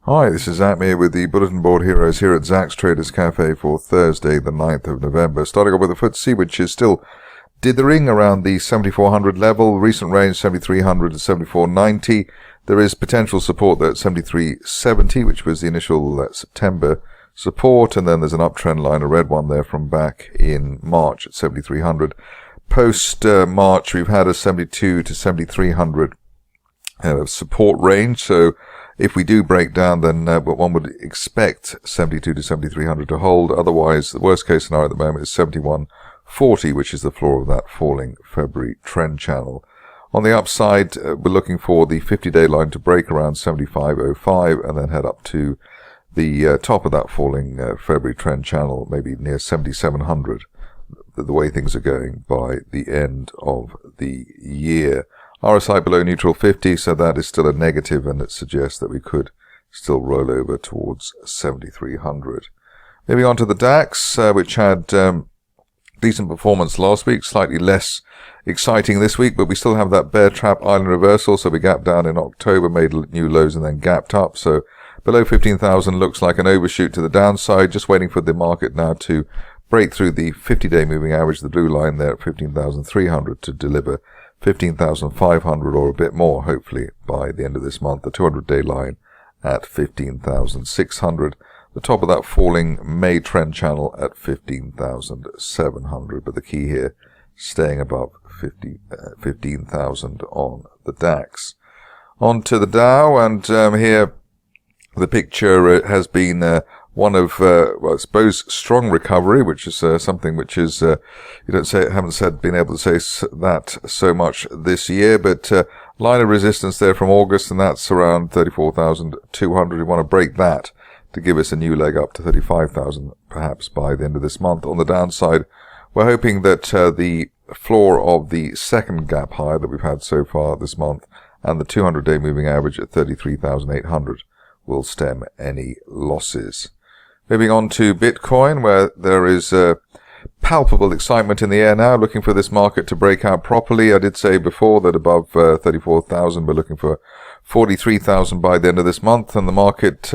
Hi, this is Zach here with the Bulletin Board Heroes here at Zach's Traders Cafe for Thursday, the 9th of November. Starting off with the FTSE, which is still dithering around the 7,400 level. Recent range 7,300 to 7,490. There is potential support there at 7,370, which was the initial September support, and then there's an uptrend line, a red one there from back in March at 7,300. Post March, we've had a 72 to 7,300 support range, so if we do break down, then one would expect 72 to 7,300 to hold. Otherwise, the worst case scenario at the moment is 71.40, which is the floor of that falling February trend channel. On the upside, we're looking for the 50-day line to break around 75.05 and then head up to the top of that falling February trend channel, maybe near 7,700, the way things are going by the end of the year. RSI below neutral 50, so that is still a negative, and it suggests that we could still roll over towards 7,300. Moving on to the DAX, which had decent performance last week, slightly less exciting this week, but we still have that bear trap island reversal, so we gapped down in October, made new lows and then gapped up, so below 15,000 looks like an overshoot to the downside, just waiting for the market now to break through the 50-day moving average, the blue line there at 15,300 to deliver 15,500 or a bit more, hopefully, by the end of this month. The 200-day line at 15,600. The top of that falling May trend channel at 15,700. But the key here, staying above 15,000 on the DAX. On to the Dow, and here the picture has been one of, well, I suppose, strong recovery, which is something which is, you haven't been able to say that so much this year, but line of resistance there from August, and that's around 34,200. We want to break that to give us a new leg up to 35,000, perhaps by the end of this month. On the downside, we're hoping that the floor of the second gap high that we've had so far this month and the 200-day moving average at 33,800 will stem any losses. Moving on to Bitcoin, where there is palpable excitement in the air now, looking for this market to break out properly. I did say before that above 34,000, we're looking for 43,000 by the end of this month, and the market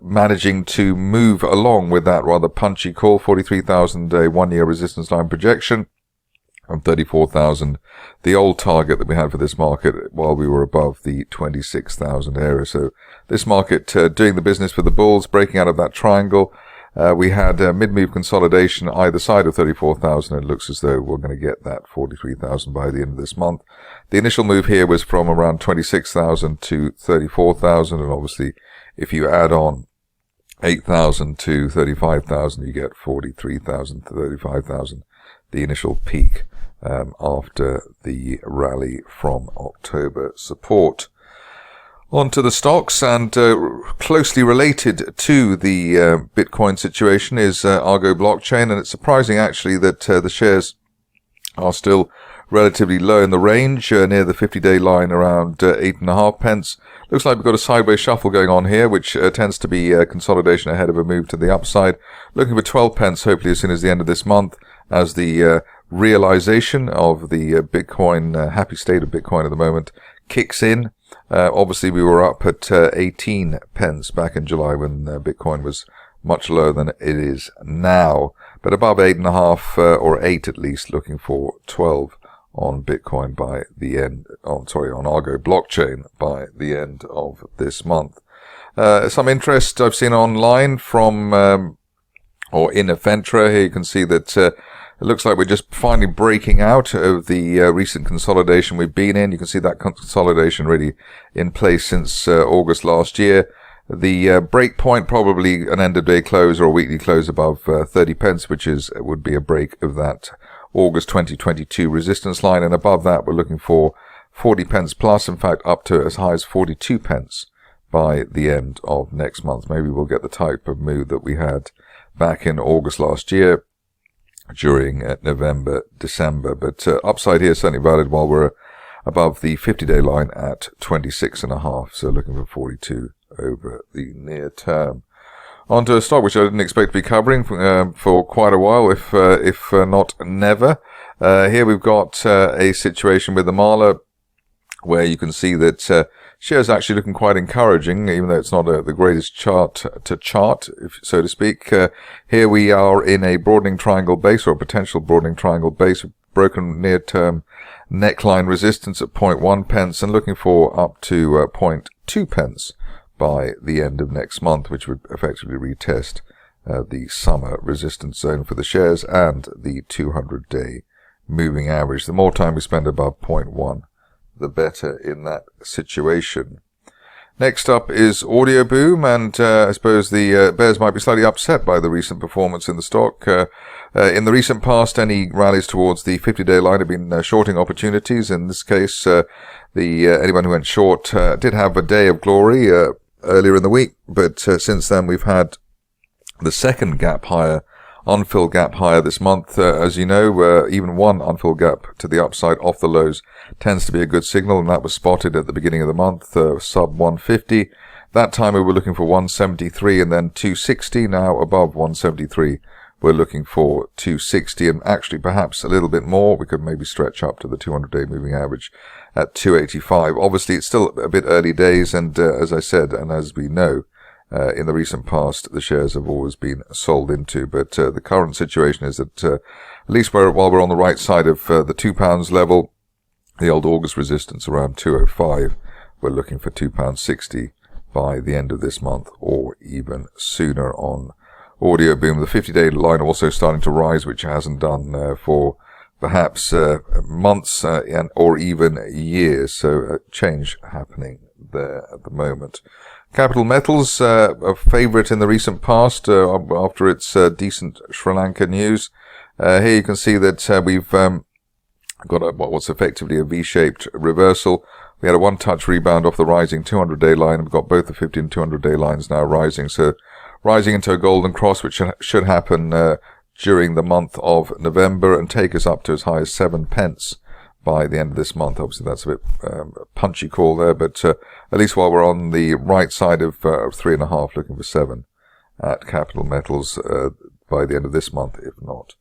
managing to move along with that rather punchy call, 43,000 a one-year resistance line projection, and 34,000, the old target that we had for this market while we were above the 26,000 area. So this market doing the business for the bulls, breaking out of that triangle. We had mid-move consolidation either side of 34,000. It looks as though we're going to get that 43,000 by the end of this month. The initial move here was from around 26,000 to 34,000, and obviously if you add on 8,000 to 35,000, you get 43,000 to 35,000, the initial peak after the rally from October support. On to the stocks, and closely related to the Bitcoin situation is Argo Blockchain, and it's surprising actually that the shares are still relatively low in the range, near the 50-day line around 8.5 pence. Looks like we've got a sideways shuffle going on here, which tends to be consolidation ahead of a move to the upside. Looking for 12 pence hopefully as soon as the end of this month, as the realization of the Bitcoin, happy state of Bitcoin at the moment, kicks in. Obviously we were up at 18 pence back in July when Bitcoin was much lower than it is now, but above 8.5 or 8 at least, looking for 12 on Bitcoin by the end, on Argo Blockchain by the end of this month. Some interest I've seen online from, or in Afentra. Here you can see that it looks like we're just finally breaking out of the recent consolidation we've been in. You can see that consolidation really in place since August last year. The break point, probably an end of day close or a weekly close above 30 pence, which would be a break of that August 2022 resistance line, and above that we're looking for 40 pence plus, in fact up to as high as 42 pence by the end of next month. Maybe we'll get the type of move that we had back in August last year during November, December, but upside here certainly valid while we're above the 50-day line at 26.5, so looking for 42 over the near term. Onto a stock which I didn't expect to be covering for quite a while, if not never. Here we've got a situation with Amala where you can see that shares actually looking quite encouraging, even though it's not the greatest chart to chart, so to speak. Here we are in a broadening triangle base, or a potential broadening triangle base, broken near-term neckline resistance at 0.1 pence and looking for up to 0.2 pence by the end of next month, which would effectively retest the summer resistance zone for the shares and the 200-day moving average. The more time we spend above 0.1, the better in that situation. Next up is Audioboom, and I suppose the bears might be slightly upset by the recent performance in the stock. In the recent past, any rallies towards the 50-day line have been shorting opportunities. In this case, anyone who went short did have a day of glory earlier in the week, but since then we've had the second gap higher, unfilled gap higher this month. As you know, even one unfilled gap to the upside off the lows tends to be a good signal, and that was spotted at the beginning of the month, sub 150. That time we were looking for 173 and then 260. Now above 173, we're looking for 260, and actually perhaps a little bit more. We could maybe stretch up to the 200-day moving average at 285. Obviously, it's still a bit early days, and as I said, and as we know, in the recent past, the shares have always been sold into, but the current situation is that at least while we're on the right side of the £2 level, the old August resistance around 205, we're looking for £2.60 by the end of this month, or even sooner on Audioboom. The 50-day line also starting to rise, which it hasn't done for perhaps months or even years, so a change happening there at the moment. Capital Metals, a favourite in the recent past after its decent Sri Lanka news. Here you can see that we've got what's effectively a V-shaped reversal. We had a one-touch rebound off the rising 200-day line. We've got both the 50 and 200-day lines now rising. So rising into a golden cross, which should happen during the month of November and take us up to as high as 7 pence by the end of this month. Obviously, that's a bit punchy call there, but at least while we're on the right side of 3.5, looking for 7 at Capital Metals by the end of this month, if not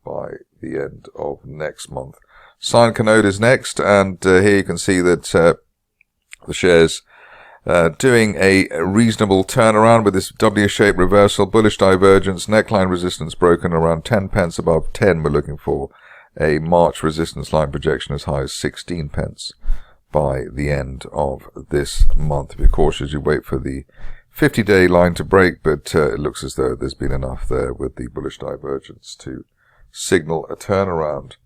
by the end of next month. Cyanconnode is next, and here you can see that the shares doing a reasonable turnaround with this W-shaped reversal, bullish divergence, neckline resistance broken around 10 pence above 10. We're looking for a March resistance line projection as high as 16 pence by the end of this month. Be cautious, you wait for the 50-day line to break, but it looks as though there's been enough there with the bullish divergence to signal a turnaround.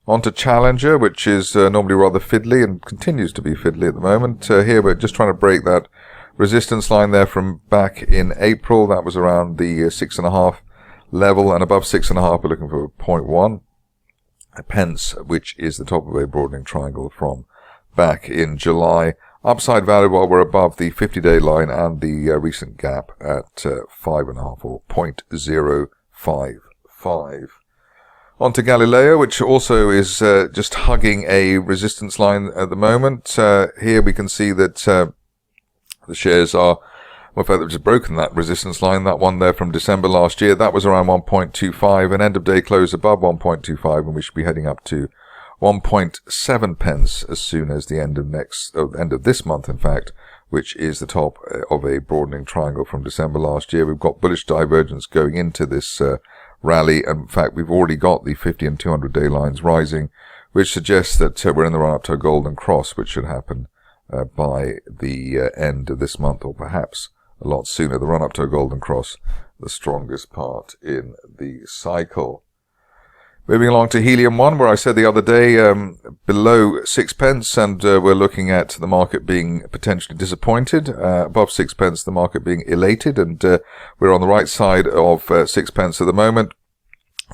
On to Challenger, which is normally rather fiddly and continues to be fiddly at the moment. Here we're just trying to break that resistance line there from back in April. That was around the 6.5 level, and above 6.5 we're looking for 0.1 pence, which is the top of a broadening triangle from back in July. Upside value while we're above the 50-day line and the recent gap at 5.5 or 0.055. On to Galileo, which also is just hugging a resistance line at the moment. Here we can see that the shares are, well, in fact, they've just broken that resistance line, that one there from December last year. That was around 1.25, an end of day close above 1.25, and we should be heading up to 1.7 pence as soon as the end of this month, in fact, which is the top of a broadening triangle from December last year. We've got bullish divergence going into this rally, and in fact we've already got the 50 and 200-day lines rising, which suggests that we're in the run-up to a golden cross, which should happen by the end of this month, or perhaps a lot sooner. The run-up to a golden cross, the strongest part in the cycle. Moving along to HeliumOne, where I said the other day below 6 pence, and we're looking at the market being potentially disappointed. Above 6 pence, the market being elated, and we're on the right side of 6 pence at the moment.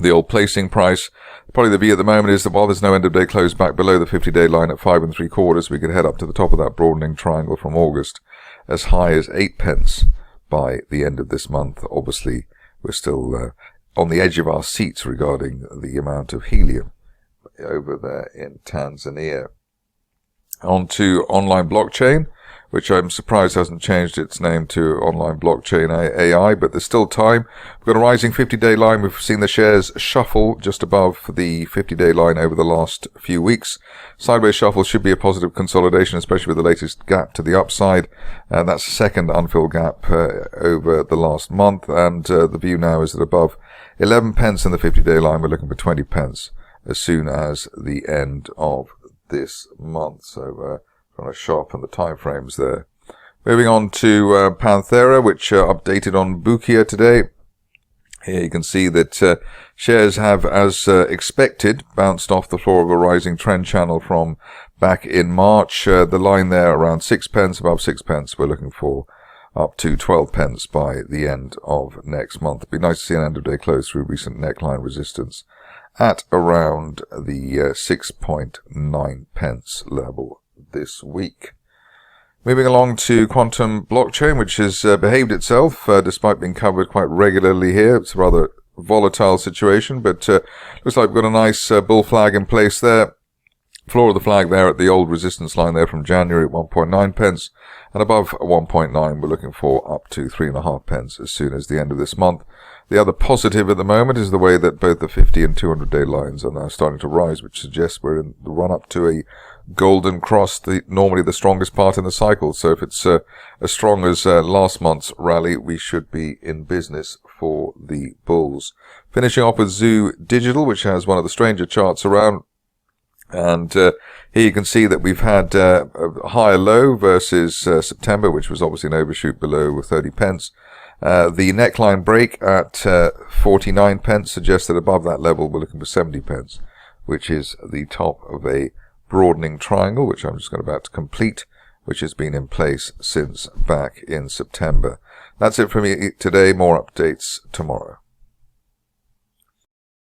The old placing price, probably the view at the moment is that while there's no end of day close back below the 50-day line at 5 3/4, we could head up to the top of that broadening triangle from August as high as 8 pence by the end of this month. Obviously, we're still on the edge of our seats regarding the amount of helium over there in Tanzania. On to Online Blockchain, which I'm surprised hasn't changed its name to Online Blockchain AI, but there's still time. We've got a rising 50-day line. We've seen the shares shuffle just above the 50-day line over the last few weeks. Sideways shuffle should be a positive consolidation, especially with the latest gap to the upside. And that's the second unfilled gap over the last month. And the view now is that above 11 pence in the 50-day line, we're looking for 20 pence as soon as the end of this month. So trying to sharpen the time frames there. Moving on to Panthera, which updated on Bukia today. Here you can see that shares have, as expected, bounced off the floor of a rising trend channel from back in March. The line there around 6 pence, above 6 pence. We're looking for up to 12 pence by the end of next month. It'd be nice to see an end of day close through recent neckline resistance at around the 6.9 pence level this week. Moving along to Quantum Blockchain, which has behaved itself despite being covered quite regularly here. It's a rather volatile situation, but looks like we've got a nice bull flag in place there. Floor of the flag there at the old resistance line there from January at 1.9 pence, and above 1.9 we're looking for up to 3.5 pence as soon as the end of this month. The other positive at the moment is the way that both the 50 and 200-day lines are now starting to rise, which suggests we're in the run-up to a golden cross, normally the strongest part in the cycle. So if it's as strong as last month's rally, we should be in business for the bulls. Finishing off with Zoo Digital, which has one of the stranger charts around. And here you can see that we've had a higher low versus September, which was obviously an overshoot below 30 pence. The neckline break at 49 pence suggests that above that level we're looking for 70 pence, which is the top of a broadening triangle, which I'm just about to complete, which has been in place since back in September. That's it for me today. More updates tomorrow.